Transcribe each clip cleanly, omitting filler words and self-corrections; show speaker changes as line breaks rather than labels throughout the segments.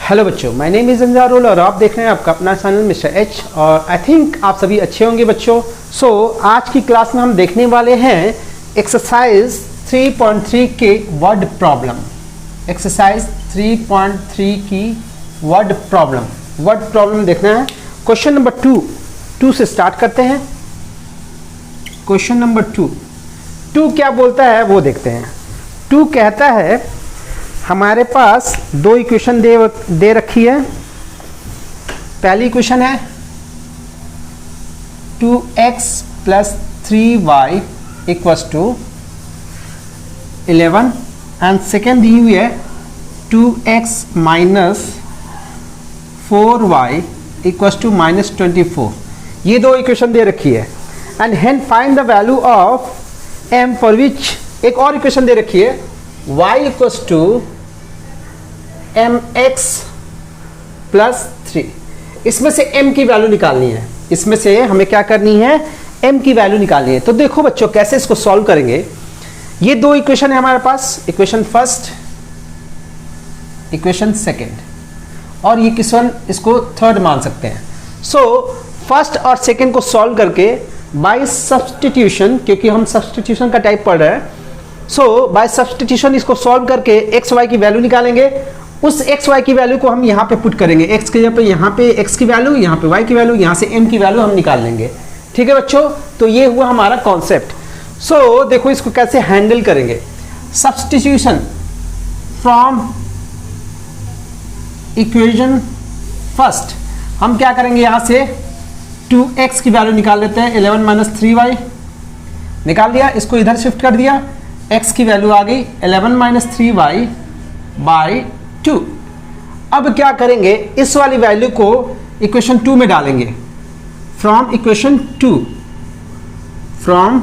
Hello बच्चों, my name is अंजारुल और आप देख रहे हैं आपका अपना चैनल मिस्टर एच। और आई थिंक आप सभी अच्छे होंगे बच्चों। आज की क्लास में हम देखने वाले हैं एक्सरसाइज 3.3 के वर्ड प्रॉब्लम। एक्सरसाइज 3.3 की वर्ड प्रॉब्लम देखना है। क्वेश्चन नंबर 2 से स्टार्ट करते हैं। क्वेश्चन नंबर 2 क्या बोलता है वो देखते हैं। 2 कहता है हमारे पास दो इक्वेशन दे रखी है। पहली इक्वेशन है 2x + 3y = 11 एंड सेकेंड दी हुई है 2x - 4y = -24। ये दो इक्वेशन दे रखी है। एंड हेन find the value of m for which एक और इक्वेशन दे रखी है y = mx + 3। इसमें से m की वैल्यू निकालनी है। इसमें से हमें क्या करनी है, m की वैल्यू निकालनी है। तो देखो बच्चों कैसे इसको सॉल्व करेंगे। ये दो इक्वेशन है हमारे पास, इक्वेशन फर्स्ट, इक्वेशन सेकेंड, और ये इक्वेशन इसको थर्ड मान सकते हैं। फर्स्ट और सेकेंड को सॉल्व करके बाय सब्स्टिट्यूशन, क्योंकि हम सब्स्टिट्यूशन का टाइप पढ़ रहे हैं, बाय सब्स्टिट्यूशन इसको सॉल्व करके एक्स वाई की वैल्यू निकालेंगे। उस एक्स वाई की वैल्यू को हम यहाँ पे पुट करेंगे। एक्स के जगह पे यहाँ पे एक्स की वैल्यू, यहाँ पे वाई की वैल्यू, यहाँ से एम की वैल्यू हम निकाल लेंगे। ठीक है बच्चों, तो ये हुआ हमारा कॉन्सेप्ट। देखो इसको कैसे हैंडल करेंगे। सब्स्टिट्यूशन फ्रॉम इक्वेशन फर्स्ट, हम क्या करेंगे, यहाँ से 2x की वैल्यू निकाल लेते हैं। 11 - 3y निकाल दिया, इसको इधर शिफ्ट कर दिया, x की वैल्यू आ गई 11 - 3y / 2। अब क्या करेंगे, इस वाली वैल्यू को इक्वेशन 2 में डालेंगे। From equation 2, from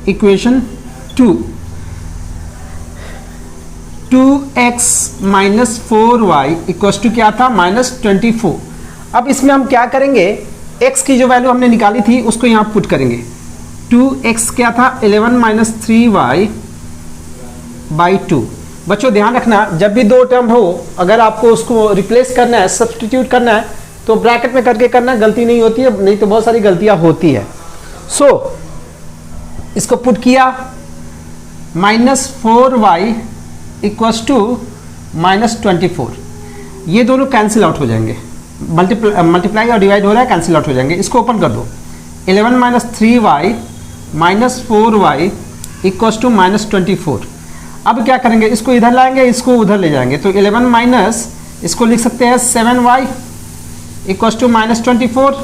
equation 2, 2x - 4y = क्या था, -24। अब इसमें हम क्या करेंगे, x की जो वैल्यू हमने निकाली थी उसको यहाँ पुट करेंगे। 2x क्या था, 11 - 3y / 2। बच्चों ध्यान रखना, जब भी दो टर्म हो, अगर आपको उसको रिप्लेस करना है, सब्स्टिट्यूट करना है, तो ब्रैकेट में करके करना, गलती नहीं होती है, नहीं तो बहुत सारी गलतियां होती है। इसको पुट किया, -4y = -24। ये दोनों कैंसिल आउट हो जाएंगे, मल्टीप्लाई और डिवाइड हो रहा है, कैंसिल आउट हो जाएंगे। इसको ओपन कर दो, 11 - 3y - 4y = -24। अब क्या करेंगे, इसको इधर लाएंगे, इसको उधर ले जाएंगे, तो 11 इसको लिख सकते हैं 7y = -24।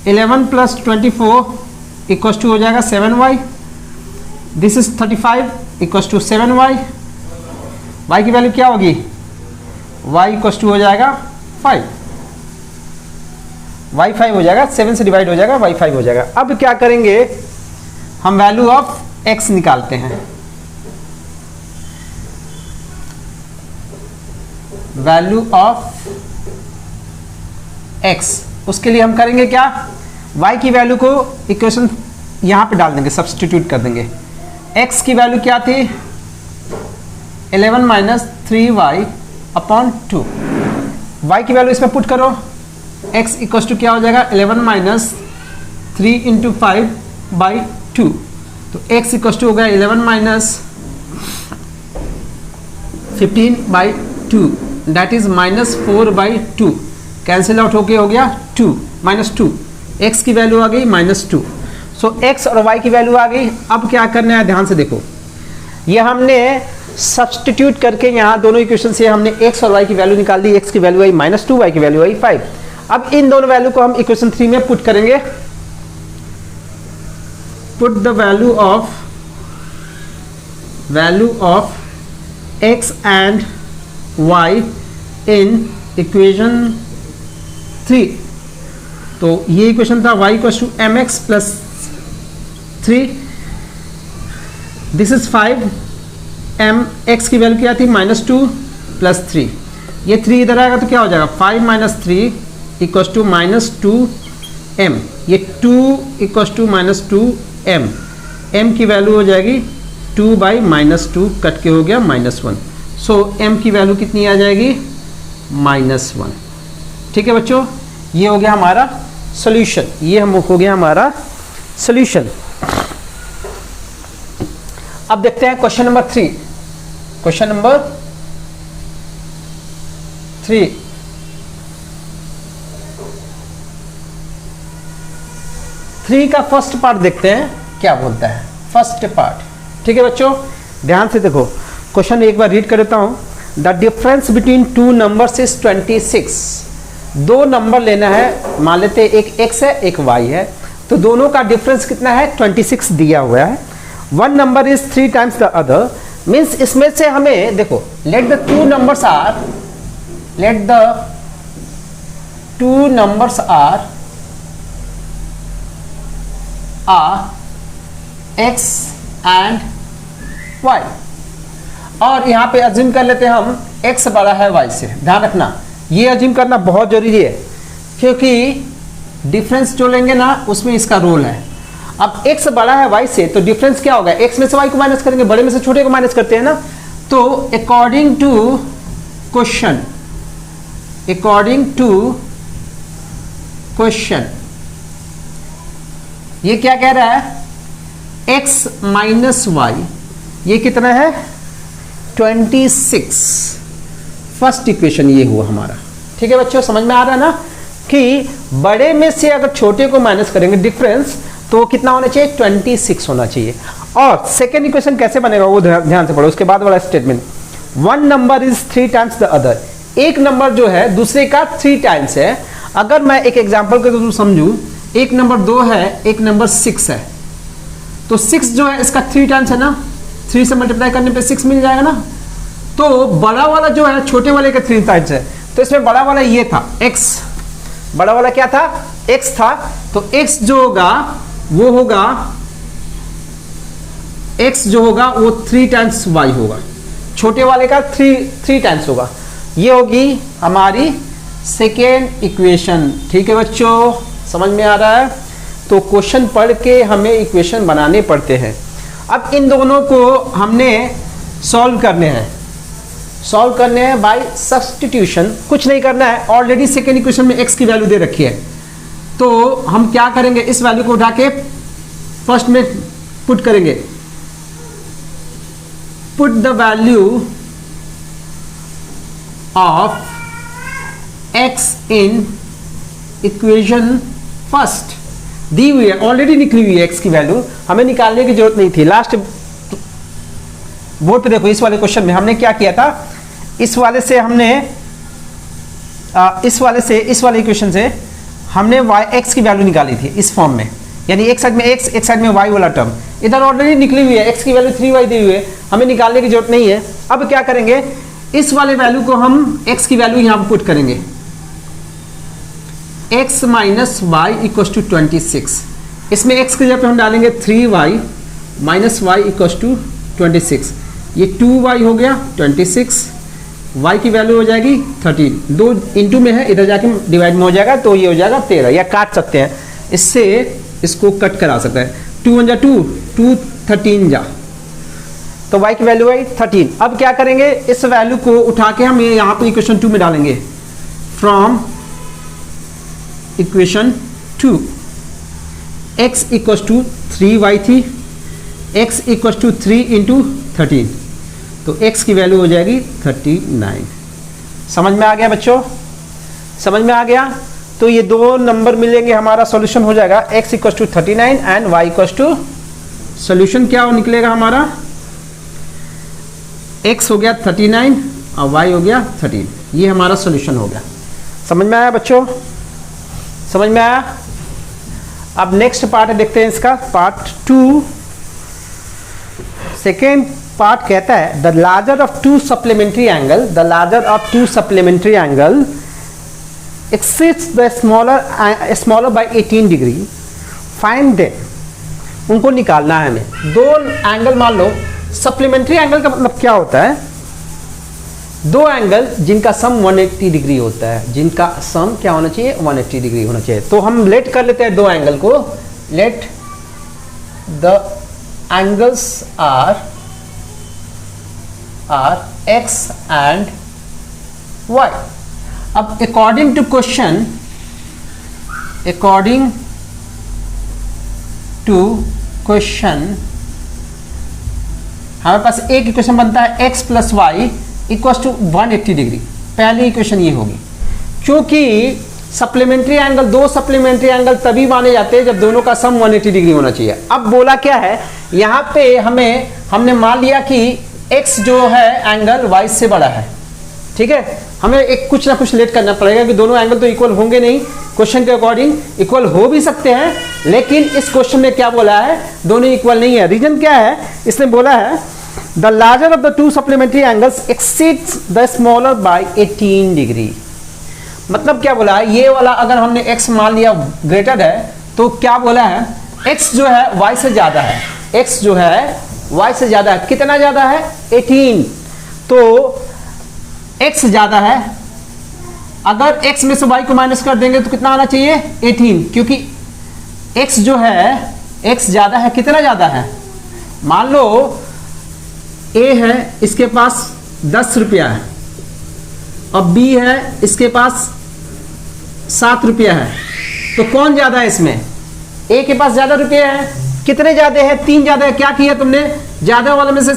11 + 24 हो जाएगा 7y। This is 35 = 7y। y की वैल्यू क्या होगी, y हो जाएगा 5, y 5 हो जाएगा, 7 से डिवाइड हो जाएगा, y 5 हो जाएगा। अब क्या करेंगे, हम वैल्यू ऑफ x निकालते हैं। वैल्यू ऑफ x, उसके लिए हम करेंगे क्या, y की वैल्यू को इक्वेशन यहां पे डाल देंगे, सब्स्टिट्यूट कर देंगे। x की वैल्यू क्या थी, 11 - 3y / 2। y की वैल्यू इसमें पुट करो, x = क्या हो जाएगा, 11 - 3 × 5 / 2। तो x = हो गया 11 - 15 / 2, दैट इज -4/2। कैंसिल आउट होके हो गया 2 -2। x की वैल्यू आ गई -2। x और y की वैल्यू आ गई। अब क्या करना है, ध्यान से देखो, ये हमने सब्स्टिट्यूट करके यहाँ दोनों इक्वेशन से हमने x और y की वैल्यू निकाल दी। x की वैल्यू आई -2, y की वैल्यू आई 5। अब इन दोनों वैल्यू को हम इक्वेशन 3 में पुट करेंगे। Put the value of x and y in equation 3। तो ये इक्वेशन था y = mx + 3, this is 5, m x की वैल्यू क्या थी, -2 + 3। ये 3 इधर आएगा तो क्या हो जाएगा, 5 - 3 = -2m। ये 2 = -2m, m की वैल्यू हो जाएगी 2/-2, कट के हो गया -1। सो m की वैल्यू कितनी आ जाएगी, -1। ठीक है बच्चों, ये हो गया हमारा सॉल्यूशन, ये हम हो गया हमारा सॉल्यूशन। अब देखते हैं क्वेश्चन नंबर 3। क्वेश्चन नंबर 3, का फर्स्ट पार्ट देखते हैं क्या बोलता है, फर्स्ट पार्ट। ठीक है बच्चों, ध्यान से देखो, क्वेश्चन एक बार रीड कर देता हूं। The difference between two numbers is 26। दो नंबर लेना है, मान लेते हैं एक x है एक y है, तो दोनों का डिफरेंस कितना है, 26 दिया हुआ है। One number is 3 times the other, means इसमें से हमें देखो, let the two numbers are x and y, और यहां पे अज्यूम कर लेते हैं हम x बड़ा है y से। ध्यान रखना, ये अज्यूम करना बहुत जरूरी है, क्योंकि डिफरेंस जो लेंगे ना उसमें इसका रोल है। अब x बड़ा है y से, तो डिफरेंस क्या होगा, x में से y को माइनस करेंगे, बड़े में से छोटे को माइनस करते हैं ना। तो अकॉर्डिंग टू क्वेश्चन ये क्या कह रहा है, x माइनस y, ये कितना है, 26। फर्स्ट इक्वेशन ये हुआ हमारा। ठीक है बच्चों, समझ में आ रहा है ना कि बड़े में से अगर छोटे को माइनस करेंगे डिफरेंस, तो कितना होना चाहिए, 26 होना चाहिए। और सेकेंड इक्वेशन कैसे बनेगा वो ध्यान से पढ़ो, उसके बाद वाला statement, one number is 3 times the other. एक नंबर जो है दूसरे का 3 टाइम्स है। अगर मैं एक एग्जांपल के थ्रू समझूं, एक नंबर 2 है, एक नंबर 6 है, तो 6 जो है इसका 3 टाइम्स है ना, 3 से मल्टीप्लाई करने पे 6 मिल जाएगा ना। तो बड़ा वाला जो है छोटे वाले का 3 टाइम्स है, तो इसमें बड़ा वाला ये था x, बड़ा वाला क्या था, x था। तो x जो होगा वो होगा, x जो होगा वो 3 टाइम्स y होगा, छोटे वाले का 3 टाइम्स होगा। ये होगी हमारी सेकेंड इक्वेशन। ठीक है बच्चों, समझ में आ रहा है। तो क्वेश्चन पढ़ के हमें इक्वेशन बनाने पड़ते हैं। अब इन दोनों को हमने सॉल्व करने हैं बाय सब्स्टिट्यूशन। कुछ नहीं करना है, ऑलरेडी सेकेंड इक्वेशन में x की वैल्यू दे रखी है। तो हम क्या करेंगे, इस वैल्यू को उठा के फर्स्ट में पुट करेंगे, put the value of x in equation first. दी हुई है, ऑलरेडी निकली हुई है x की वैल्यू, हमें निकालने की जरूरत नहीं थी। लास्ट बोर्ड पे देखो, इस वाले क्वेश्चन में हमने क्या किया था, इस वाले इक्वेशन से हमने x की वैल्यू निकाली थी इस फॉर्म में, यानी एक साइड में x, एक साइड में y वाला टर्म। इधर ऑलरेडी निकली हुई है, x की वैल्यू 3y दी हुई है, हमें निकालने की जरूरत नहीं है। अब क्या करेंगे, इस वाले वैल्यू को हम x की वैल्यू यहां पुट करेंगे, x minus y equals to 26। इसमें x की जगह पे हम डालेंगे 3y minus y equals to 26। ये 2y हो गया 26, y की वैल्यू हो जाएगी 13। 2 इंटू में है, इधर जाके डिवाइड में हो जाएगा, तो ये हो जाएगा 13। या काट सकते हैं, इससे इसको कट करा सकते हैं। 2 1 जा 2 13 जा, तो y की वैल्यू है 13। अब क्या करेंगे, इस वैल्यू को उठा के हम यहाँ पे इक्वेशन 2 में डालेंगे। From equation 2 x equals to 3y थी, x इक्वस टू 3 इंटू 13, तो x की वैल्यू हो जाएगी 39। समझ में आ गया बच्चों, समझ में आ गया। तो ये दो नंबर मिलेंगे, हमारा सॉल्यूशन हो जाएगा x equals to 39 and y equals to, solution क्या हो निकलेगा हमारा, x हो गया 39 और y हो गया 13। ये हमारा सॉल्यूशन हो गया। समझ में आया बच्चों, समझ में आया। अब नेक्स्ट पार्ट देखते हैं इसका, पार्ट 2। सेकेंड पार्ट कहता है the larger of to supplementary angle, the larger of to supplementary angle exist the smaller by 18 degree, find them. उनको निकालना है हमें। दो एंगल मान लो, सप्लीमेंट्री एंगल का मतलब क्या होता है, दो एंगल जिनका सम 180 डिग्री होता है, जिनका सम क्या होना चाहिए, 180 डिग्री होना चाहिए। तो हम लेट कर लेते हैं दो एंगल को, let the angles are are x and y. अब अकॉर्डिंग टू क्वेश्चन, हमारे पास एक इक्वेशन बनता है x plus y equal to 180 degree. पहली इक्वेशन ये होगी, क्योंकि सप्लीमेंट्री एंगल, दो सप्लीमेंट्री एंगल तभी माने जाते हैं जब दोनों का सम 180 डिग्री होना चाहिए। अब बोला क्या है यहाँ पे, हमने मान लिया कि x जो है एंगल y से बड़ा है, ठीक है। हमें एक कुछ ना कुछ लेट करना पड़ेगा कि दोनों एंगल तो इक्वल होंगे नहीं, क्वेश्चन के अकॉर्डिंग इक्वल हो भी सकते हैं, लेकिन इस क्वेश्चन में क्या बोला है, दोनों इक्वल नहीं है। रीजन क्या है, इसने बोला है the larger of the two supplementary angles exceeds the smaller by 18 degree. मतलब क्या बोला है, ये वाला अगर हमने x मान लिया ग्रेटर है, तो क्या बोला है, x जो है y से ज्यादा है, x जो है y से ज्यादा है। कितना ज्यादा है, 18। तो x ज्यादा है, अगर x में से y को माइनस कर देंगे तो कितना आना चाहिए, 18, क्योंकि x जो है, x ज्यादा है। कितना ज्यादा है, मान लो a है, इसके पास 10 रुपया है, और b है, इसके पास 7 रुपया है, तो कौन ज्यादा है इसमें, a के पास ज्यादा रुपये है। कितने ज्यादा है, 3 ज्यादा है। क्या किया तुमने, ज्यादा वाले में से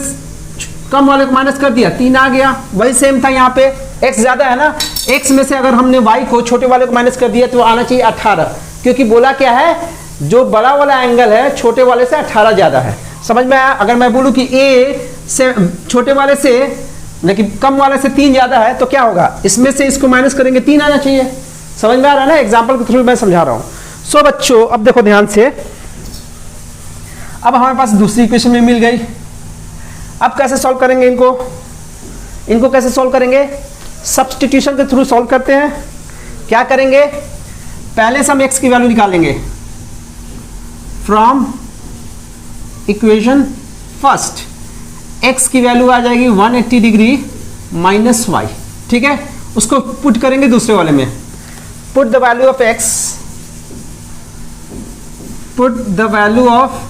कम वाले को माइनस कर दिया, 3 आ गया। वही सेम था यहाँ पे, x ज्यादा है ना, x में से अगर हमने y को, छोटे वाले को माइनस कर दिया तो आना चाहिए 18, क्योंकि बोला क्या है, जो बड़ा वाला एंगल है छोटे वाले से 18 ज्यादा है। समझ में आया। अगर मैं बोलूँ कि a से, छोटे वाले से, लेकिन कम वाले से 3 ज्यादा है, तो क्या होगा, इसमें से इसको माइनस करेंगे, 3 आना चाहिए। समझ में आ रहा है ना, एग्जाम्पल के थ्रू मैं समझा रहा हूँ। सो बच्चों अब देखो ध्यान से, अब हमारे पास दूसरी इक्वेशन में मिल गई। अब कैसे सॉल्व करेंगे इनको कैसे सॉल्व करेंगे, सब्स्टिट्यूशन के थ्रू सॉल्व करते हैं। क्या करेंगे, पहले से हम x की वैल्यू निकालेंगे फ्रॉम इक्वेशन फर्स्ट। x की वैल्यू आ जाएगी 180 डिग्री माइनस y, ठीक है। उसको पुट करेंगे दूसरे वाले में, put the value of x, put the value of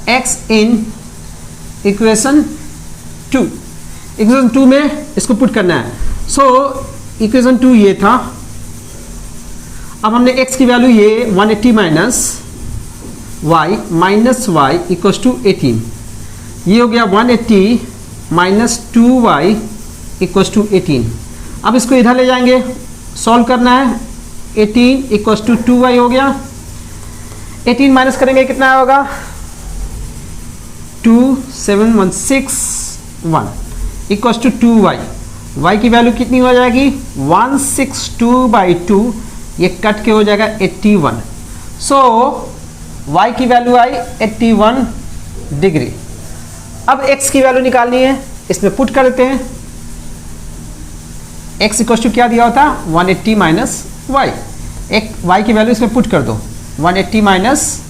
x in equation 2। Equation 2 में इसको पुट करना है। सो इक्वेशन 2 ये था। अब हमने x की वैल्यू ये 180 माइनस y इक्वल्स टू 18, ये हो गया 180 माइनस 2y इक्वल्स टू 18। अब इसको इधर ले जाएंगे, सॉल्व करना है। 18 इक्वल्स टू 2y हो गया, 18 माइनस करेंगे कितना होगा, 27161 इक्वल्स टू 2y। y की वैल्यू कितनी हो जाएगी, 162/2, ये कट के हो जाएगा 81। सो y की वैल्यू आई 81 डिग्री। अब x की वैल्यू निकालनी है, इसमें पुट कर देते हैं। x इक्वल टू क्या दिया होता, 180 माइनस y। एक y की वैल्यू इसमें पुट कर दो, 180 माइनस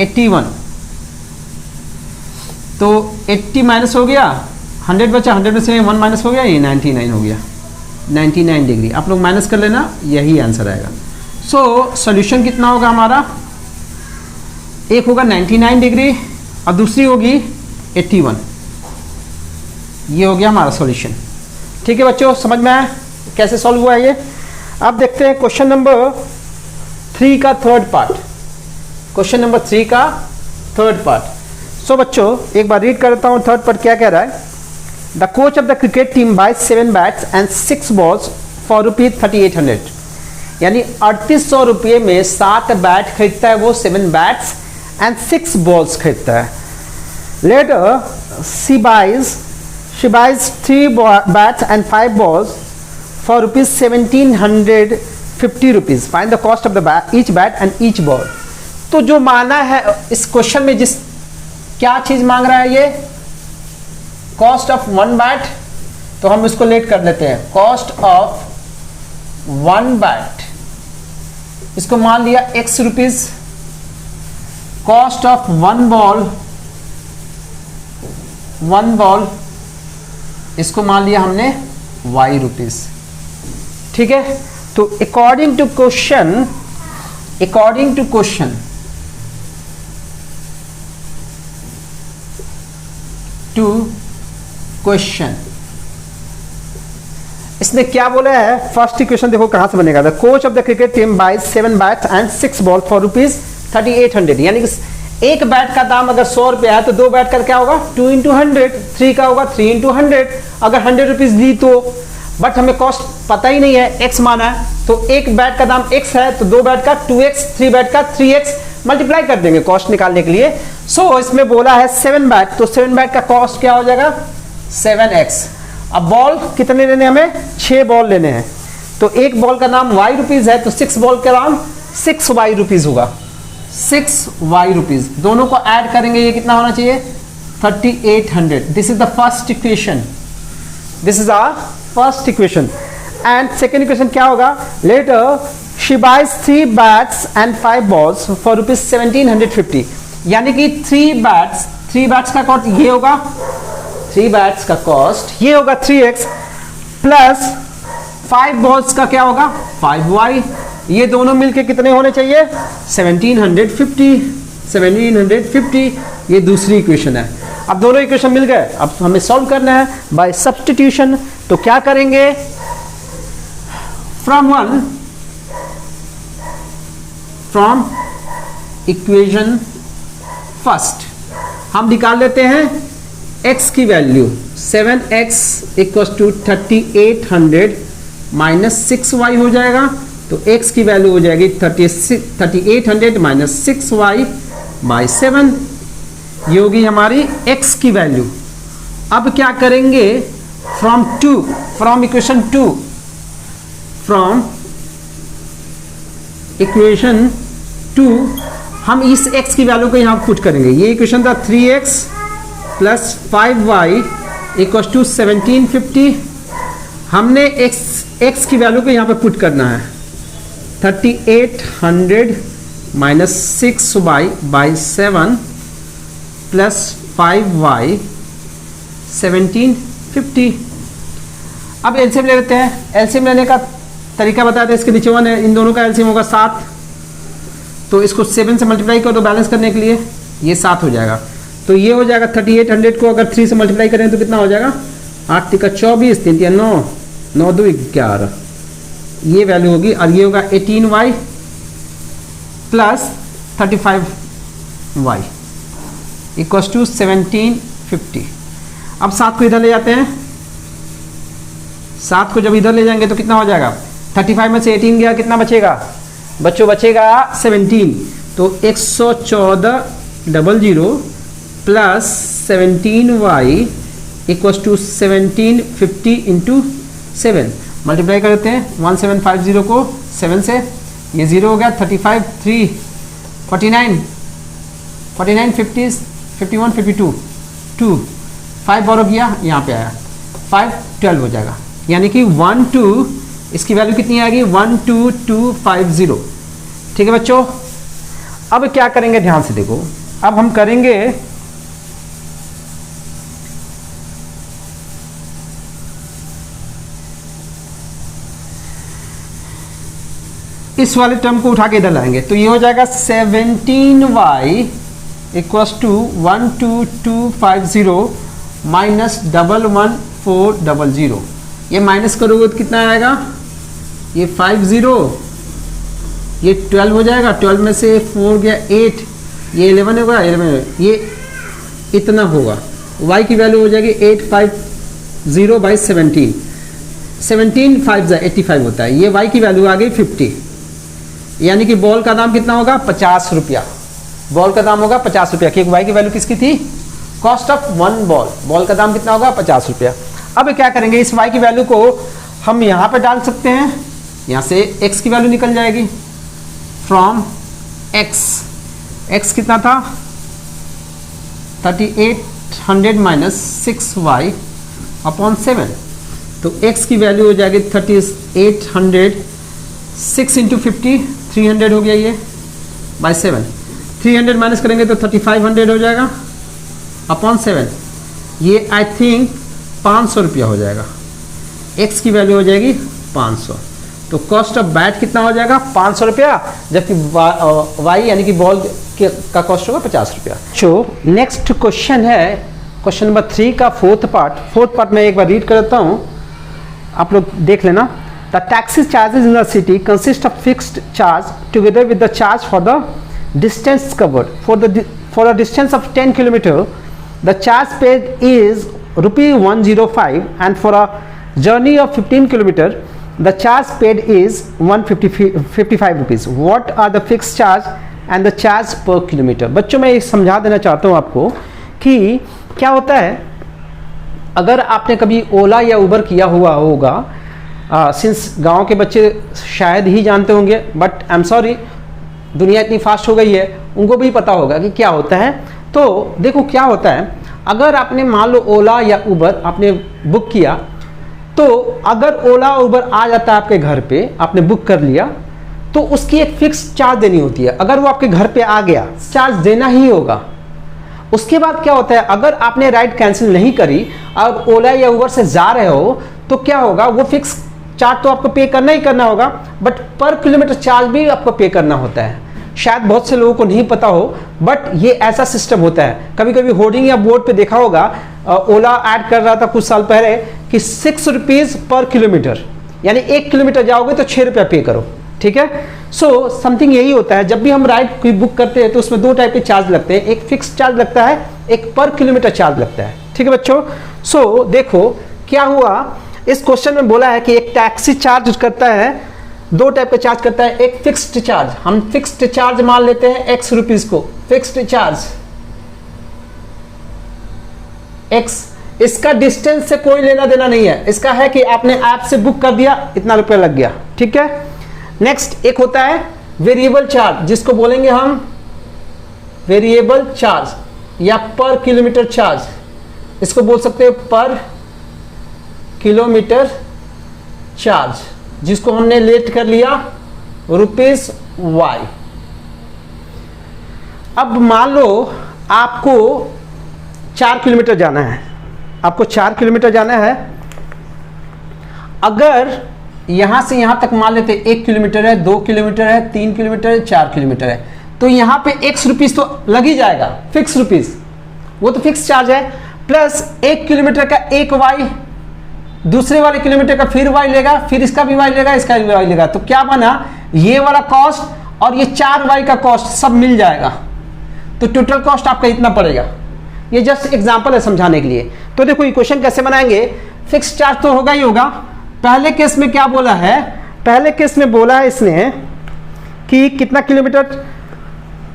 81, तो 80 माइनस हो गया, 100 बचा, 100 में से 1 माइनस हो गया, ये 99 हो गया, 99 डिग्री। आप लोग माइनस कर लेना, यही आंसर आएगा। सो सॉल्यूशन कितना होगा हमारा, एक होगा 99 डिग्री और दूसरी होगी 81। ये हो गया हमारा सॉल्यूशन। ठीक है बच्चों, समझ में आया कैसे सॉल्व हुआ है ये। अब देखते हैं क्वेश्चन नंबर 3 का थर्ड पार्ट। क्वेश्चन नंबर 3 का थर्ड पार्ट। सो बच्चों एक बार रीड करता हूँ, थर्ड पार्ट क्या कह रहा है। The coach of the cricket team buys 7 bats and 6 balls for ₹3800, यानी 3800 रुपये में 7 बैट खरीदता है वो, 7 बैट्स एंड 6 बॉल्स खरीदता है। Later she buys 3 bats and 5 balls for ₹1750. Find the cost of the each bat and each ball. तो जो माना है इस क्वेश्चन में, जिस क्या चीज मांग रहा है ये, कॉस्ट ऑफ 1 बैट, तो हम इसको लेट कर लेते हैं, कॉस्ट ऑफ 1 बैट, इसको मान लिया x rupees. Cost of 1 ball, इसको मान लिया हमने y रुपीज। ठीक है, तो according to question to question. इसने क्या बोला है, फर्स्ट इक्वेशन देखो कहां से बनेगा। The coach of the cricket team buys 7 bats and 6 ball for ₹3800। यानी कि एक बैट का दाम अगर 100 रुपया है तो 2 बैट का क्या होगा 2 × 100, 3 का होगा 3 × 100। अगर 100 रुपीज ली तो, बट हमें कॉस्ट पता ही नहीं है, x माना है, तो एक बैट का दाम x है तो 2 बैट का 2x, 3 बैट का 3x मल्टीप्लाई कर देंगे कॉस्ट निकालने के लिए। सो इसमें बोला है 7 बैट, तो 7 बैट का कॉस्ट क्या हो जाएगा 7x। अब बॉल कितने लेने हमें 6 बॉल लेने हैं, तो एक बॉल का दाम y रुपीज है तो 6 बॉल का दाम 6y रुपीज होगा, 6y रुपीज। दोनों को ऐड करेंगे, ये कितना होना चाहिए 3800। This is the first equation, this is our first equation. And second equation क्या होगा, later she buys 3 bats and 5 balls for ₹1750। यानी कि 3 बैट्स का कॉस्ट ये होगा, 3 बैट्स का कॉस्ट ये होगा 3x, प्लस 5 बॉल्स का क्या होगा 5y। ये दोनों मिलके कितने होने चाहिए 1750। ये दूसरी इक्वेशन है। अब दोनों इक्वेशन मिल गए, अब हमें सॉल्व करना है बाय सब्स्टिट्यूशन। तो क्या करेंगे, फ्रॉम इक्वेशन फर्स्ट हम निकाल लेते हैं x की वैल्यू 7x = 3800 माइनस 6y हो जाएगा। तो x की वैल्यू हो जाएगी 3800 माइनस 6y बाई 7। ये होगी हमारी x की वैल्यू। अब क्या करेंगे, फ्रॉम इक्वेशन 2 हम इस x की वैल्यू को यहाँ पुट करेंगे। ये इक्वेशन था 3x प्लस 5y = 1750। हमने x की वैल्यू को यहाँ पे पुट करना है 3800 minus 6y by 7 plus 5y 1750। अब एलसीएम ले लेते हैं। एलसीएम लेने का तरीका बताते हैं, इसके नीचे 1 है, इन दोनों का एलसीएम होगा 7। तो इसको 7 से मल्टीप्लाई करो बैलेंस करने के लिए, ये 7 हो जाएगा। तो ये हो जाएगा 3800 को अगर 3 से मल्टीप्लाई करें तो कितना हो जाएगा 8 × 24, 3 × 9, 9 × 2 = 11। ये वैल्यू होगी और ये होगा 18y प्लस 35y = 1750। अब 7 को इधर ले जाते हैं, 7 को जब इधर ले जाएंगे तो कितना हो जाएगा 35 में से 18 गया, कितना बचेगा बच्चों बचेगा 17। तो 11400 प्लस 17y = 1750 × 7 मल्टीप्लाई कर देते हैं 1750 को 7 से, ये 0 हो गया 35 3 49 50 51 52 2 5 बार गया, यहाँ पे आया 5 12 हो जाएगा। यानी कि 12 इसकी वैल्यू कितनी आएगी 12250। ठीक है बच्चों। अब क्या करेंगे ध्यान से देखो, अब हम करेंगे इस वाले टर्म को उठा के इधर लाएंगे। तो ये हो जाएगा 17y = 12250 माइनस 11400। ये माइनस करोगे तो कितना आएगा, ये 50, ये 12 हो जाएगा, 12 में से 4 गया 8, ये 11 होगा, 11 ये इतना होगा। y की वैल्यू हो जाएगी 850 बाई 17, 17 5 85 होता है। ये y की वैल्यू आ गई 50। यानी कि बॉल का दाम कितना होगा 50 रुपया। बॉल का दाम होगा 50 रुपया, क्योंकि y की वैल्यू किसकी थी कॉस्ट ऑफ 1 बॉल। बॉल का दाम कितना होगा 50 रुपया। अब क्या करेंगे, इस y की वैल्यू को हम यहाँ पे डाल सकते हैं, यहाँ से x की वैल्यू निकल जाएगी। फ्रॉम x कितना था 3800 माइनस 6y अपॉन 7। तो x की वैल्यू हो जाएगी 3800, 6 × 50 300 हो गया, ये बाय 7। 300 माइनस करेंगे तो 3500 हो जाएगा अपॉन 7। ये आई थिंक 500 रुपया हो जाएगा। x की वैल्यू हो जाएगी 500। तो कॉस्ट ऑफ बैट कितना हो जाएगा 500 रुपया, जबकि y यानी कि बॉल का कॉस्ट होगा 50 रुपया। सो नेक्स्ट क्वेश्चन है क्वेश्चन नंबर 3 का फोर्थ पार्ट मैं एक बार रीड कर देता हूँ, आप लोग देख लेना। The taxi charges in the city consist of fixed charge together with the charge for the distance covered for the distance of 10 kilometre the charge paid is ₹105 and for a journey of 15 kilometer the charge paid is 155 rupees. What are the fixed charge and the charge per kilometer? बच्चों मैं ये समझा देना चाहता हूँ आपको कि क्या होता है, अगर आपने कभी ओला या उबर किया हुआ होगा, सिंस गांव के बच्चे शायद ही जानते होंगे, बट आई एम सॉरी, दुनिया इतनी फास्ट हो गई है, उनको भी पता होगा कि क्या होता है। तो देखो क्या होता है, अगर आपने मान लो ओला या उबर आपने बुक किया, तो अगर ओला उबर आ जाता है आपके घर पे, आपने बुक कर लिया, तो उसकी एक फिक्स चार्ज देनी होती है। अगर वो आपके घर पे आ गया, चार्ज देना ही होगा। उसके बाद क्या होता है, अगर आपने राइड कैंसिल नहीं करी और ओला या उबर से जा रहे हो, तो क्या होगा, वो फिक्स चार्ज तो आपको पे करना ही करना होगा, बट पर किलोमीटर चार्ज भी आपको पे करना होता है। शायद बहुत से लोगों को नहीं पता हो, बट ये ऐसा सिस्टम होता है। कभी कभी होर्डिंग या बोर्ड पे देखा होगा, ओला ऐड कर रहा था कुछ साल पहले कि 6 रुपीज पर किलोमीटर, यानी 1 किलोमीटर जाओगे तो 6 रुपया पे करो, ठीक है। सो समथिंग यही होता है, जब भी हम राइड कोई बुक करते हैं तो उसमें 2 टाइप के चार्ज लगते हैं, एक फिक्स चार्ज लगता है, एक पर किलोमीटर चार्ज लगता है, ठीक है बच्चों। सो देखो क्या हुआ, इस क्वेश्चन में बोला है कि एक टैक्सी चार्ज करता है, 2 टाइप का चार्ज करता है, एक फिक्स्ड चार्ज, हम फिक्स्ड चार्ज मान लेते हैं X रुपीज को, फिक्स्ड चार्ज X, इसका डिस्टेंस से कोई लेना देना नहीं है, इसका है कि आपने ऐप से बुक कर दिया, इतना रुपया लग गया, ठीक है। नेक्स्ट एक होता है वेरिएबल चार्ज, जिसको बोलेंगे हम वेरिएबल चार्ज या पर किलोमीटर चार्ज, इसको बोल सकते हैं पर किलोमीटर चार्ज, जिसको हमने लेट कर लिया ₹Y। अब मान लो आपको 4 किलोमीटर जाना है, आपको 4 किलोमीटर जाना है। अगर यहां से यहां तक मान लेते 1 किलोमीटर है, 2 किलोमीटर है, 3 किलोमीटर है, 4 किलोमीटर है, तो यहां पे X रुपीज तो लग ही जाएगा, फिक्स रुपीज, वो तो फिक्स चार्ज है, प्लस 1 किलोमीटर का 1 Y, दूसरे वाले किलोमीटर का फिर Y लेगा, फिर इसका भी Y लेगा, इसका भी Y लेगा, तो क्या बना, ये वाला कॉस्ट और ये 4Y का कॉस्ट सब मिल जाएगा, तो टोटल कॉस्ट आपका इतना पड़ेगा। ये जस्ट एग्जांपल है समझाने के लिए। तो देखो इक्वेशन कैसे बनाएंगे, फिक्स चार्ज तो होगा ही होगा। पहले केस में क्या बोला है, पहले केस में बोला है इसने कि कितना किलोमीटर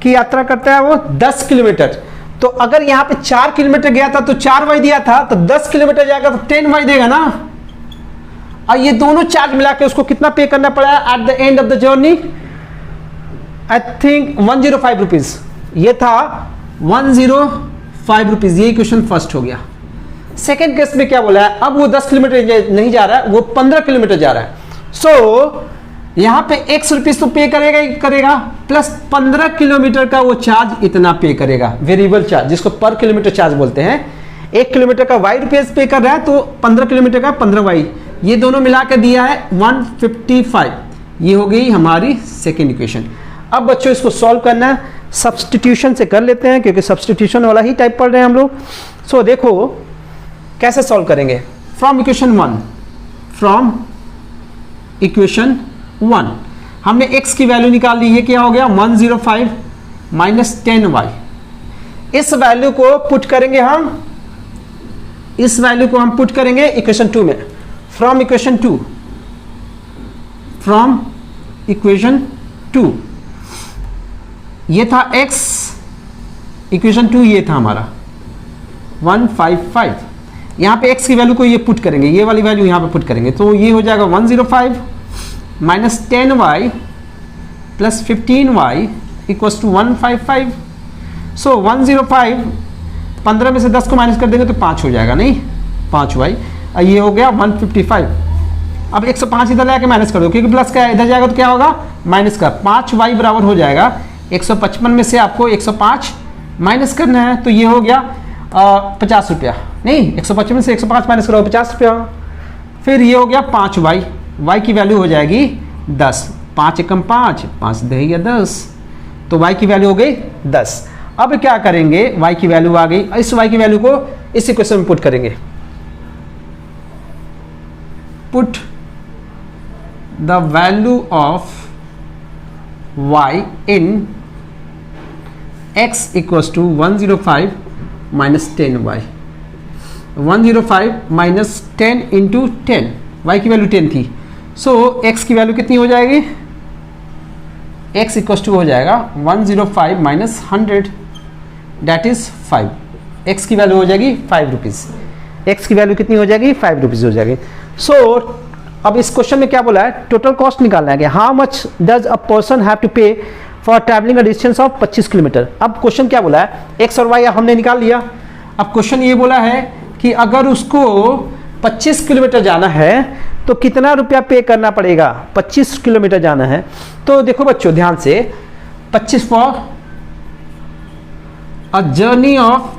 की यात्रा करता है वो, 10 किलोमीटर। तो अगर यहाँ पे 4 किलोमीटर गया था तो 4Y दिया था, तो 10 किलोमीटर जाएगा तो 10Y देगा ना। और ये दोनों चार्ज मिला के उसको कितना पे करना पड़ा at the end of the journey, I think 105 rupees, ये था 105 रुपीज। ये क्वेश्चन फर्स्ट हो गया। सेकेंड केस में क्या बोला है, अब वो 10 किलोमीटर नहीं जा रहा है, वो 15 किलोमीटर जा रहा है। सो यहां पे X रुपीज तो पे करेगा ही करेगा, प्लस 15 किलोमीटर का वो चार्ज इतना पे करेगा, वेरिएबल चार्ज, जिसको पर किलोमीटर चार्ज बोलते हैं। 1 किलोमीटर का Y रुपीज पे कर रहा है, तो 15 किलोमीटर का 15Y, ये दोनों मिला के दिया है 155। ये हो गई हमारी सेकेंड इक्वेशन। अब बच्चों इसको सॉल्व करना है, सब्सटीट्यूशन से कर लेते हैं, क्योंकि सब्सटीट्यूशन वाला ही टाइप पढ़ रहे हैं हम लोग। सो देखो कैसे सॉल्व करेंगे, फ्रॉम इक्वेशन 1, फ्रॉम इक्वेशन 1 हमने x की वैल्यू निकाल ली, ये क्या हो गया 105 माइनस 10y। इस वैल्यू को पुट करेंगे हम, इस वैल्यू को हम पुट करेंगे इक्वेशन 2 में, फ्रॉम इक्वेशन 2, फ्रॉम इक्वेशन 2, ये था x, इक्वेशन 2 ये था हमारा 155। यहां पे x की वैल्यू को ये पुट करेंगे, ये वाली वैल्यू यहां पे पुट करेंगे, तो ये हो जाएगा 105 minus 10y plus 15y equals to 155। So 105, 15 में से 10 को माइनस कर देंगे तो 5 हो जाएगा, नहीं 5y, ये हो गया 155। अब 105 इधर लाके माइनस कर दो, क्योंकि प्लस का इधर जाएगा तो क्या होगा माइनस का, 5y बराबर हो जाएगा 155 में से आपको 105 माइनस करना है, तो ये हो गया 50 रुपया, नहीं 155 में से 105 माइनस करो 50 रुपया। फिर ये हो गया 5y, y की वैल्यू हो जाएगी 10, 5 एकम 5, 5 दहिया 10, तो y की वैल्यू हो गई 10। अब क्या करेंगे, y की वैल्यू आ गई, इस y की वैल्यू को इस इक्वेशन में पुट करेंगे, put the value of y in x equals to 105 minus 10y, 105 minus 10 into 10, y की वैल्यू 10 थी, सो x की वैल्यू कितनी हो जाएगी, x इक्वल्स टू हो जाएगा 105 माइनस 100 दैट इज 5, x की वैल्यू हो जाएगी 5 रुपीज़, x की वैल्यू कितनी हो जाएगी 5 रुपीज़ हो जाएगी। सो अब इस क्वेश्चन में क्या बोला है, टोटल कॉस्ट निकालना है कि how much does a person have to pay for travelling a distance of 25 kilometre. अब क्वेश्चन क्या बोला है, x और y हमने निकाल लिया। अब क्वेश्चन ये बोला है कि अगर उसको 25 किलोमीटर जाना है तो कितना रुपया पे करना पड़ेगा, 25 किलोमीटर जाना है। तो देखो बच्चों ध्यान से, 25 for a journey of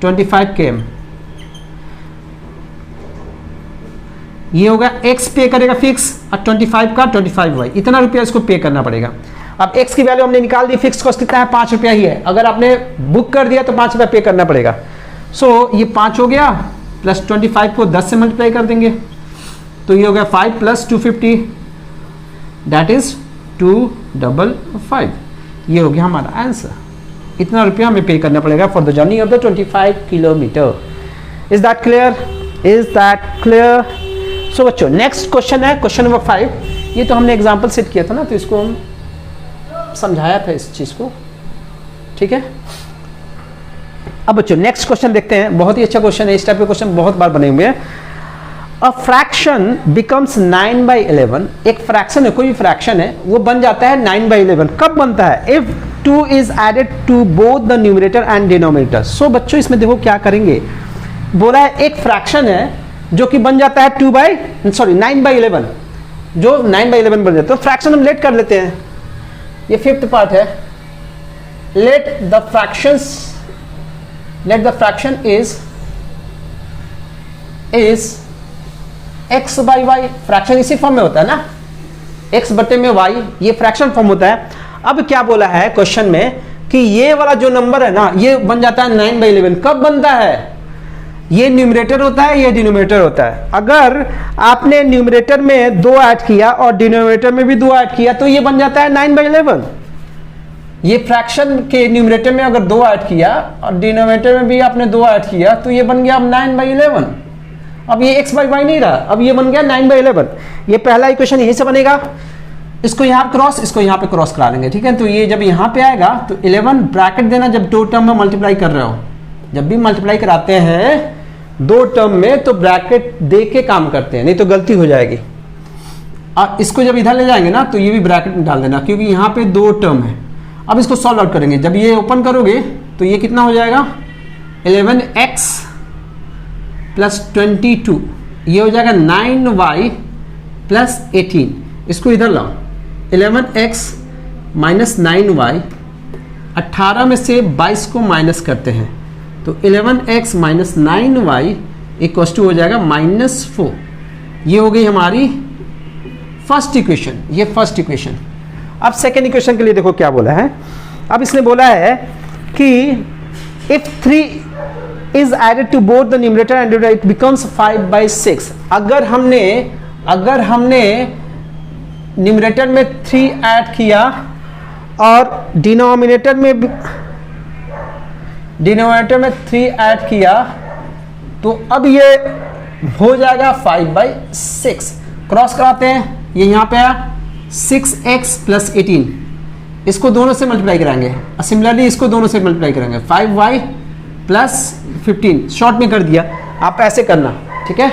25 km, ये होगा x पे करेगा फिक्स और 25 का 25y, इतना रुपया इसको पे करना पड़ेगा। अब x की वैल्यू हमने निकाल दी, फिक्स कॉस्ट कितना है 5 रुपया ही है, अगर आपने बुक कर दिया तो 5 रुपया पे करना पड़ेगा। सो ये 5 हो गया, प्लस 25 को 10 से मल्टीप्लाई कर देंगे तो ये हो गया 5 प्लस 250 दैट इज 255, ये हो गया हमारा आंसर। इतना रुपया हमें पे करना पड़ेगा for the journey of the 25 kilometre. Is that clear, is that clear. So बच्चों नेक्स्ट क्वेश्चन है क्वेश्चन नंबर 5। ये तो हमने एग्जाम्पल सेट किया था ना, तो इसको हम समझाया था इस चीज को, ठीक है। अब बच्चों नेक्स्ट क्वेश्चन देखते हैं, बहुत ही अच्छा क्वेश्चन है, इस टाइप के क्वेश्चन बहुत बार बने हुए हैं। अ फ्रैक्शन बिकम्स 9/11, एक फ्रैक्शन है, कोई भी फ्रैक्शन है वो बन जाता है 9/11। कब बनता है, if 2 is added to both the numerator and denominator. So बच्चों इसमें देखो क्या करेंगे, बोला है एक फ्रैक्शन है जो कि बन जाता है 9/11, जो 9/11 बन जाता है। तो फ्रैक्शन हम लेट कर लेते हैं, ये 5th पार्ट है। Let the fraction is x by y, fraction इसी फॉर्म में होता है ना, x बटे में y, ये फ्रैक्शन फॉर्म होता है। अब क्या बोला है क्वेश्चन में कि ये वाला जो नंबर है ना, ये बन जाता है 9/11। कब बनता है, ये न्यूमरेटर होता है, ये डिनोमिनेटर होता है। अगर आपने न्यूमरेटर में 2 ऐड किया और डिनोमिनेटर में भी 2 ऐड किया तो ये बन जाता है 9/11। ये फ्रैक्शन के न्यूमरेटर में अगर 2 ऐड किया और डिनोमिनेटर में भी आपने 2 ऐड किया तो ये बन गया अब 9/11। अब ये x by y नहीं रहा, अब ये बन गया 9/11। ये पहला इक्वेशन यहीं से बनेगा, इसको यहाँ क्रॉस, इसको यहाँ पे क्रॉस करा लेंगे, ठीक है। तो ये जब यहाँ पे आएगा तो 11 ब्रैकेट देना, जब 2 टर्म में मल्टीप्लाई कर रहे हो, जब भी मल्टीप्लाई कराते हैं 2 टर्म में तो ब्रैकेट दे के काम करते हैं, नहीं तो गलती हो जाएगी। और इसको जब इधर ले जाएंगे ना तो ये भी ब्रैकेट में डाल देना, क्योंकि यहाँ पे 2 टर्म है। अब इसको सॉल्व आउट करेंगे, जब ये ओपन करोगे तो ये कितना हो जाएगा 11x प्लस 22, ये हो जाएगा 9y प्लस 18। इसको इधर लाओ, 11x माइनस 9y, 18 में से 22 को माइनस करते हैं तो 11x minus 9y equal to हो जाएगा -4। ये हो गई हमारी फर्स्ट इक्वेशन, ये फर्स्ट इक्वेशन। अब सेकेंड इक्वेशन के लिए देखो क्या बोला है। अब इसने बोला है कि if 3 is added to both the numerator and denominator it becomes 5/6। अगर हमने न्यूमरेटर में 3 ऐड किया और डिनोमिनेटर में 3 ऐड किया तो अब ये हो जाएगा 5/6। क्रॉस कराते हैं, ये यहाँ पे आया 6x प्लस 18, इसको दोनों से मल्टीप्लाई कराएंगे और सिमिलरली इसको दोनों से मल्टीप्लाई करेंगे 5y प्लस 15। शॉर्ट में कर दिया, आप ऐसे करना, ठीक है,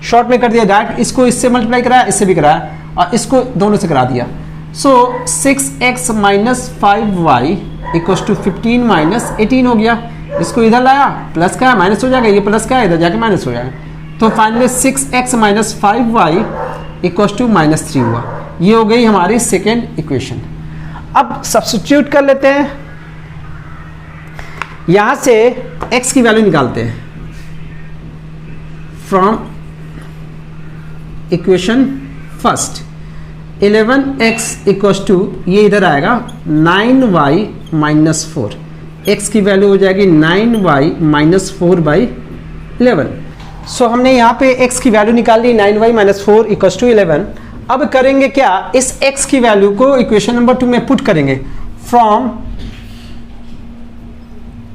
शॉर्ट में कर दिया दैट, इसको इससे मल्टीप्लाई कराया, इससे भी कराया और इसको दोनों से करा दिया। So 6x minus 5y equal to 15 minus 18 हो गया। इसको इधर लाया, प्लस का है माइनस हो जाएगा, ये प्लस का है इधर जाके माइनस हो जाएगा। तो finally 6x minus 5y equal to -3 हुआ। ये हो गई हमारी सेकेंड इक्वेशन। अब सब्स्टिट्यूट कर लेते हैं, यहां से x की वैल्यू निकालते हैं from equation first. 11x equal to ये इधर आएगा 9y -4, x की वैल्यू हो जाएगी 9y - 4/11। सो हमने यहाँ पे x की वैल्यू निकाल ली 9y - 4 = 11। अब करेंगे क्या, इस x की वैल्यू को इक्वेशन नंबर 2 में पुट करेंगे। फ्रॉम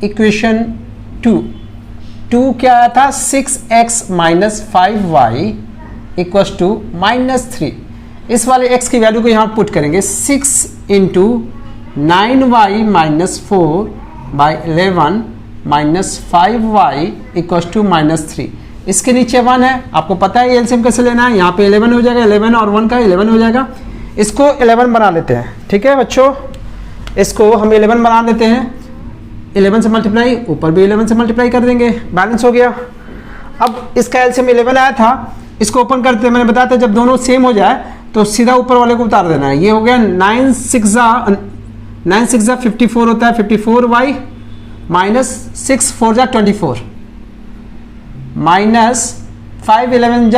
इक्वेशन 2 क्या आया था, 6x - 5y = -3। इस वाले x की वैल्यू को यहाँ पुट करेंगे। 6 × 9y - 4/11 -5y = -3। इसके नीचे 1 है, आपको पता है एलसीएम कैसे लेना है। यहाँ पे 11 हो जाएगा, 11 और 1 का 11 हो जाएगा। इसको 11 बना लेते हैं, ठीक है बच्चों, इसको हम 11 बना देते हैं। 11 से मल्टीप्लाई, ऊपर भी 11 से मल्टीप्लाई कर देंगे, बैलेंस हो गया। अब इसका एलसीएम 11 आया था, इसको ओपन करते हैं। मैंने बताया था जब दोनों सेम हो जाए तो सीधा ऊपर वाले को उतार देना है। ये हो गया 9 6 54 होता है, 54y -6 4 24 -5 11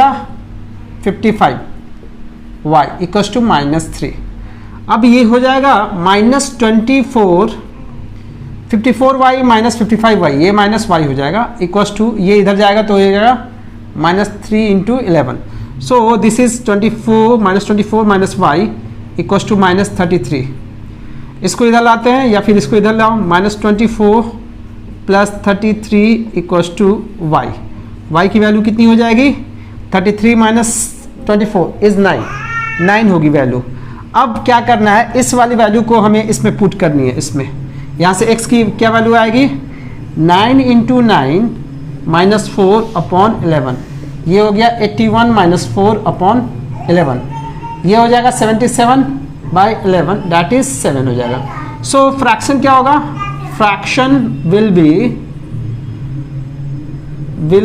55y = -3। अब ये हो जाएगा -24 54y - 55y, ये -y हो जाएगा = ये इधर जाएगा तो ये जाएगा -3 × 11। So this is 24 -y = -33। इसको इधर लाते हैं या फिर इसको इधर लाओ, -24 + 33 = y। y की वैल्यू कितनी हो जाएगी, 33 - 24 इज 9 होगी वैल्यू। अब क्या करना है, इस वाली वैल्यू को हमें इसमें पुट करनी है। इसमें यहाँ से x की क्या वैल्यू आएगी, 9 × 9 - 4/11, ये हो गया 81 - 4/11, ये हो जाएगा 77/11, दैट इज 7 हो जाएगा। सो फ्रैक्शन क्या होगा, फ्रैक्शन विल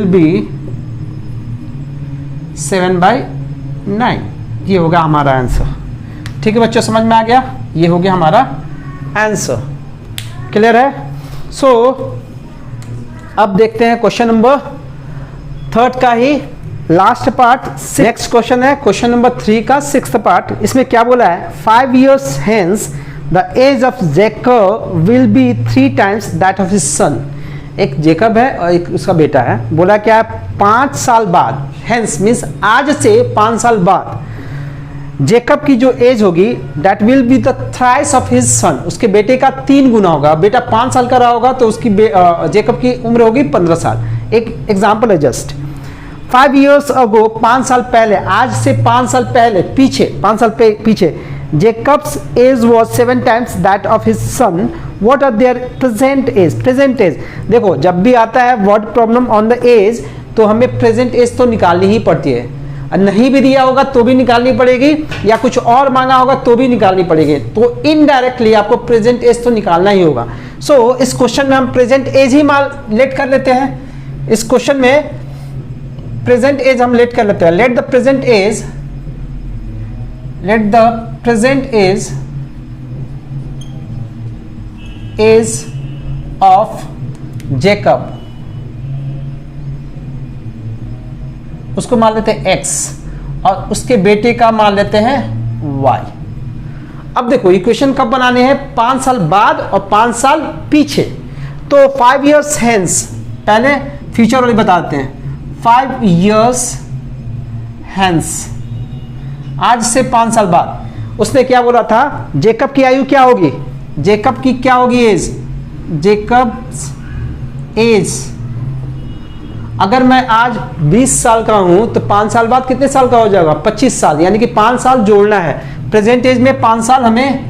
बी 7/9। ये होगा हमारा आंसर। ठीक है बच्चों, समझ में आ गया, ये हो गया हमारा आंसर। क्लियर है। सो अब देखते हैं क्वेश्चन नंबर 3 का ही लास्ट पार्ट। नेक्स्ट क्वेश्चन है क्वेश्चन नंबर 3 का 6th पार्ट। इसमें क्या बोला है, 5 years hence the age of Jacob will be 3 times that of his son। एक जेकब है और एक उसका बेटा है। बोला क्या, 5 साल बाद, हेंस मीन्स आज से 5 साल बाद, जेकब की जो एज होगी that will be the thrice of his सन, उसके बेटे का 3 गुना होगा। बेटा 5 साल का रहा होगा तो उसकी जेकब की उम्र होगी 15 साल। एक एग्जाम्पल है जस्ट। 5 years ago, 5 साल पहले, आज से 5 साल पहले, पीछे 5 साल पीछे, Jacob's age was 7 times that of his son. What are their present age. Present age देखो, जब भी आता है word problem on the age तो हमें प्रेजेंट एज तो निकालनी ही पड़ती है। नहीं भी दिया होगा तो भी निकालनी पड़ेगी, या कुछ और मांगा होगा तो भी निकालनी पड़ेगी। तो इनडायरेक्टली आपको प्रेजेंट एज तो निकालना ही होगा। सो इस क्वेश्चन में हम प्रेजेंट एज ही लेट कर लेते हैं। इस क्वेश्चन में प्रेजेंट एज हम लेट कर लेते हैं। Let the present age of Jacob, उसको मान लेते हैं x और उसके बेटे का मान लेते हैं y। अब देखो इक्वेशन कब बनाने हैं, 5 साल बाद और 5 साल पीछे। तो 5 years hence, पहले फ्यूचर वाली बताते हैं। 5 years hence, आज से 5 साल बाद। उसने क्या बोला था, जेकब की आयु क्या होगी, जेकब की क्या होगी एज, जेकब्स एज। अगर मैं आज 20 साल का हूं तो 5 साल बाद कितने साल का हो जाएगा, 25 साल, यानी कि 5 साल जोड़ना है। प्रेजेंट एज में 5 साल हमें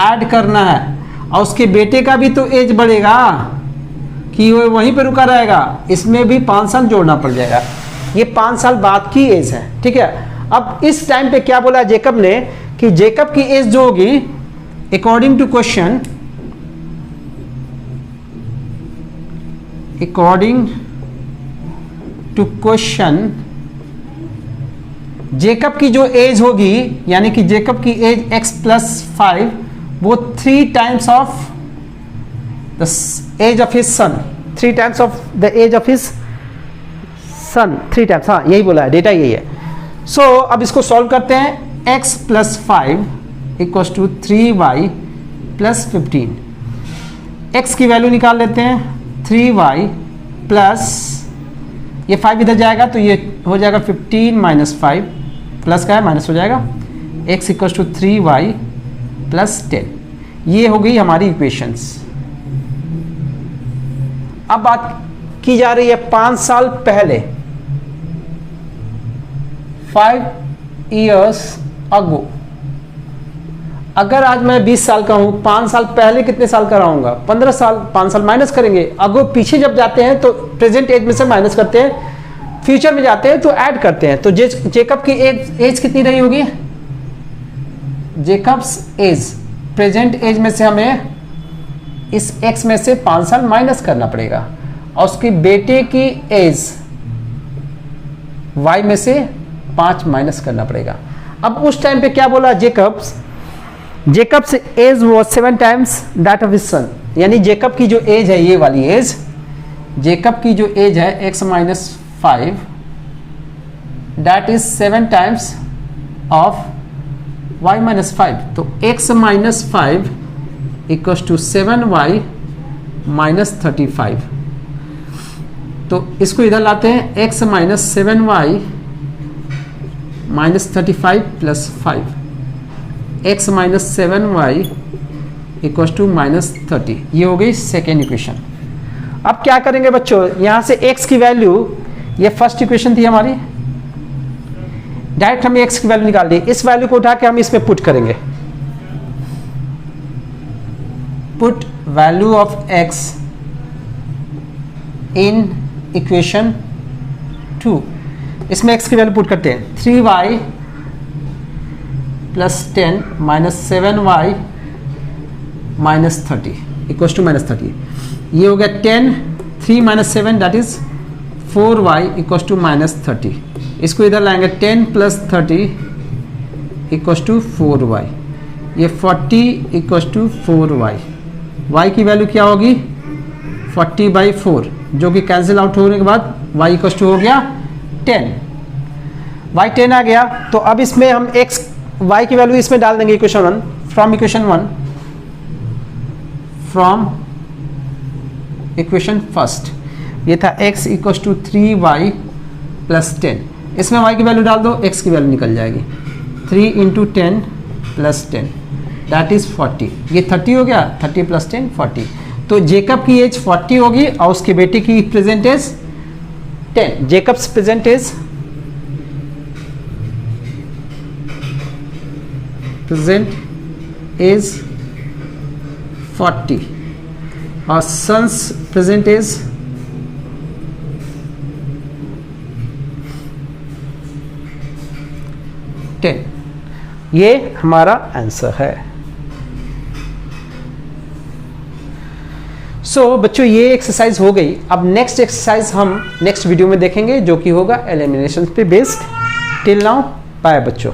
ऐड करना है, और उसके बेटे का भी तो एज बढ़ेगा कि वो वहीं पे रुका रहेगा, इसमें भी 5 साल जोड़ना पड़ जाएगा। ये 5 साल बाद की एज है, ठीक है। अब इस टाइम पे क्या बोला जेकब ने कि जेकब की एज जो होगी अकॉर्डिंग टू क्वेश्चन, जेकब की जो एज होगी, यानी कि जेकब की एज x + 5, वो 3 times of the age of his son, 3 times of the age of his son, 3 times, हाँ यही बोला है, डेटा यही है। सो अब इसको सॉल्व करते हैं। x + 5 = 3y + 15। x की वैल्यू निकाल लेते हैं 3y प्लस ये 5 इधर जाएगा तो ये हो जाएगा 15 माइनस 5 प्लस का है माइनस हो जाएगा x equal to 3y plus 10। ये हो गई हमारी इक्वेशंस। अब बात की जा रही है 5 साल पहले, 5 years ago। अगर आज मैं 20 साल का हूं, 5 साल पहले कितने साल का रहूंगा? 15 साल। 5 साल माइनस करेंगे, अगो पीछे जब जाते हैं तो प्रेजेंट एज में से माइनस करते हैं, फ्यूचर में जाते हैं तो ऐड करते हैं। तो जेकब की एज कितनी रही होगी? जेकब्स एज, प्रेजेंट एज में से हमें इस x में से 5 साल माइनस करना पड़ेगा और उसकी बेटे की एज y में से 5 माइनस करना पड़ेगा। अब उस टाइम पे क्या बोला? Jacob's age was 7 times that of his son, यानी जेकब की जो एज है, ये वाली एज, जेकब की जो एज है x minus 5 that is 7 times of y minus 5। तो x minus 5 equals to 7y minus 35। तो इसको इधर लाते हैं, x minus 7y minus 35 plus 5, x minus 7y equals to minus 30। ये हो गई सेकेंड इक्वेशन। अब क्या करेंगे बच्चों? यहां से x की वैल्यू, ये फर्स्ट इक्वेशन थी हमारी, डायरेक्ट हमने x की वैल्यू निकाल दी। इस वैल्यू को उठा के हम इसमें पुट करेंगे, put value of x in equation 2। इसमें x की वैल्यू पुट करते हैं, 3y plus 10 minus 7y minus 30 equal to minus 30। ये हो गया 10, 3 minus 7 that is 4y equal to minus 30। इसको इधर लाएंगे, 10 प्लस 30 इक्वल टू 4y, ये 40 इक्वल टू 4y। y की वैल्यू क्या होगी? 40/4, जो कि कैंसिल आउट होने के बाद y इक्वल टू हो गया 10। y 10 आ गया, तो अब इसमें हम x y की वैल्यू इसमें डाल देंगे equation 1, from equation 1, from equation first. ये था x equal to 3y plus 10। इसमें y की वैल्यू डाल दो, x की वैल्यू निकल जाएगी, 3 इंटू 10 प्लस 10 दैट इज 40। ये 30 हो गया, 30 प्लस 10 40। तो जेकब की एज 40 होगी और उसके बेटे की present age 10। Jacob's present age, present age 40 और सन्स प्रेजेंट एज 10। ये हमारा आंसर है। बच्चों ये एक्सरसाइज हो गई। अब नेक्स्ट एक्सरसाइज हम नेक्स्ट वीडियो में देखेंगे, जो कि होगा एलिमिनेशन पे बेस्ड। टिल नाउ बाय बच्चों।